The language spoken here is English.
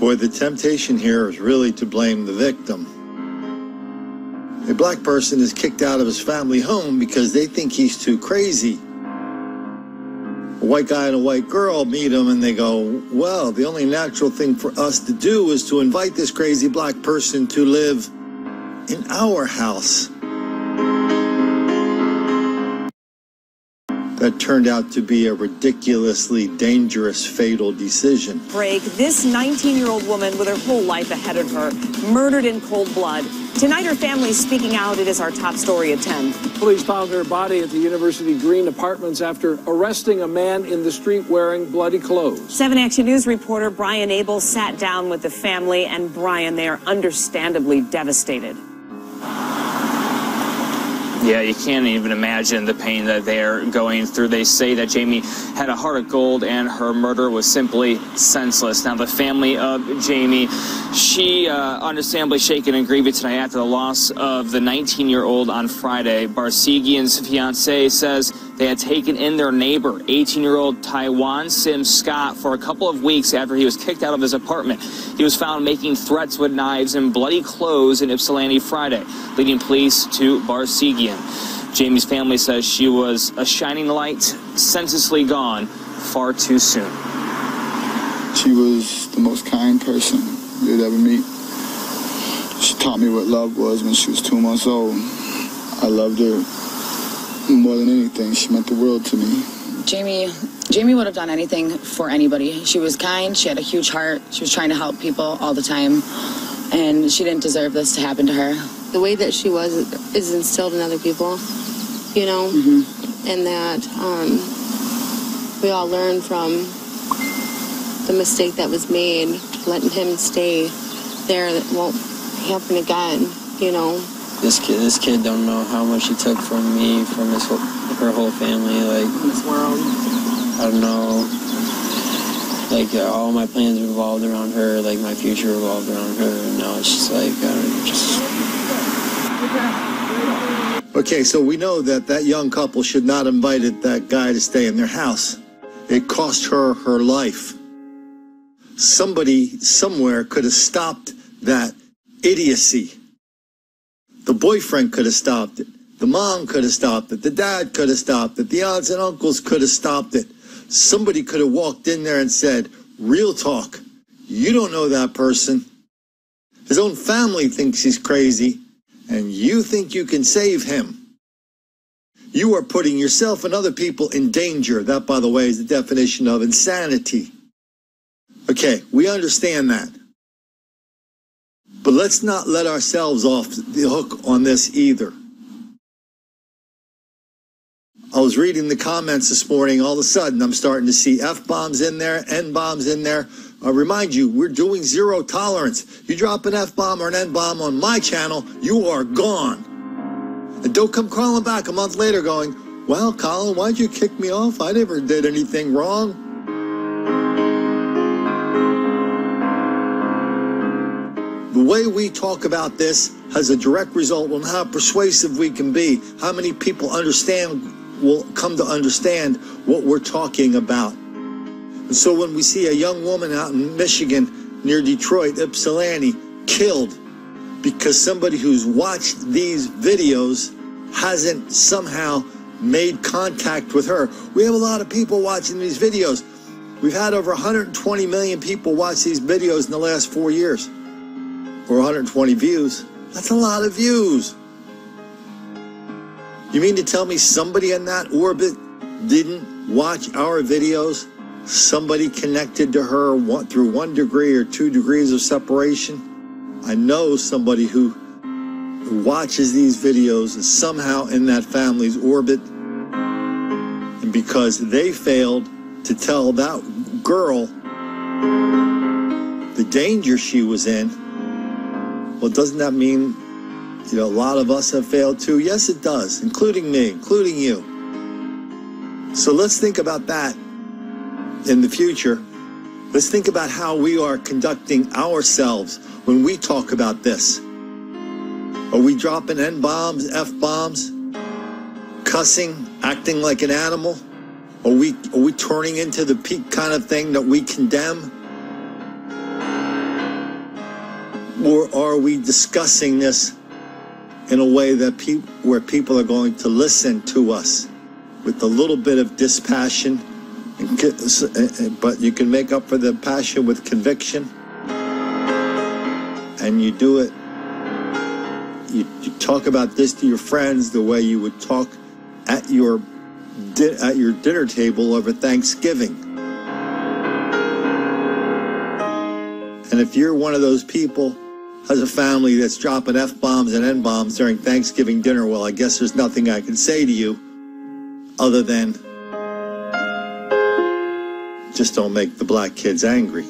Boy, the temptation here is really to blame the victim. A black person is kicked out of his family home because they think he's too crazy. A white guy and a white girl meet him and they go, well, the only natural thing for us to do is to invite this crazy black person to live in our house. That turned out to be a ridiculously dangerous, fatal decision. Break. This 19-year-old woman with her whole life ahead of her, murdered in cold blood. Tonight, her family is speaking out. It is our top story at 10. Police found her body at the University Green Apartments after arresting a man in the street wearing bloody clothes. 7 Action News reporter Brian Abel sat down with the family, and Brian, they are understandably devastated. Yeah, you can't even imagine the pain that they're going through. They say that Jamie had a heart of gold and her murder was simply senseless. Now, the family of Jamie, she understandably shaken and grieving tonight after the loss of the 19-year-old on Friday. Barsegian's fiancé says they had taken in their neighbor, 18-year-old Taiwan Sim Scott, for a couple of weeks after he was kicked out of his apartment. He was found making threats with knives and bloody clothes in Ypsilanti Friday, leading police to Barsegian. Jamie's family says she was a shining light, senselessly gone far too soon. She was the most kind person you'd ever meet. She taught me what love was when she was 2 months old. I loved her more than anything. She meant the world to me. Jamie would have done anything for anybody. She was kind. She had a huge heart. She was trying to help people all the time. And she didn't deserve this to happen to her. The way that she was is instilled in other people, you know, and that we all learn from the mistake that was made, letting him stay there. That won't happen again, you know. This kid don't know how much he took from me, from her whole family, like, In this world. I don't know, like, all my plans revolved around her, like, my future revolved around her, and now it's just like, Okay, so we know that that young couple should not have invited that guy to stay in their house. It cost her her life. Somebody somewhere could have stopped that idiocy. The boyfriend could have stopped it. The mom could have stopped it. The dad could have stopped it. The aunts and uncles could have stopped it. Somebody could have walked in there and said, real talk, you don't know that person. His own family thinks he's crazy, and you think you can save him. You are putting yourself and other people in danger. That, by the way, is the definition of insanity. Okay, we understand that. But let's not let ourselves off the hook on this either. I was reading the comments this morning. All of a sudden, I'm starting to see F-bombs in there, N-bombs in there. I remind you, we're doing zero tolerance. You drop an F-bomb or an N-bomb on my channel, you are gone. And don't come crawling back a month later going, well, Colin, why'd you kick me off? I never did anything wrong. The way we talk about this has a direct result on how persuasive we can be, how many people will come to understand what we're talking about. And so when we see a young woman out in Michigan near Detroit, Ypsilanti, killed because somebody who's watched these videos hasn't somehow made contact with her. We have a lot of people watching these videos. We've had over 120 million people watch these videos in the last 4 years. Or 120 views. That's a lot of views. You mean to tell me somebody in that orbit didn't watch our videos? Somebody connected to her through 1 degree or 2 degrees of separation? I know somebody who watches these videos is somehow in that family's orbit. And because they failed to tell that girl the danger she was in, well, doesn't that mean, a lot of us have failed too? Yes, it does, including me, including you. So let's think about that in the future. Let's think about how we are conducting ourselves when we talk about this. Are we dropping N-bombs, F-bombs, cussing, acting like an animal? Are we turning into the peak kind of thing that we condemn? Or are we discussing this in a way that where people are going to listen to us with a little bit of dispassion, but you can make up for the passion with conviction, and you do it. You talk about this to your friends the way you would talk at your dinner table over Thanksgiving. And if you're one of those people has a family that's dropping F-bombs and N-bombs during Thanksgiving dinner, well, I guess there's nothing I can say to you other than just don't make the black kids angry.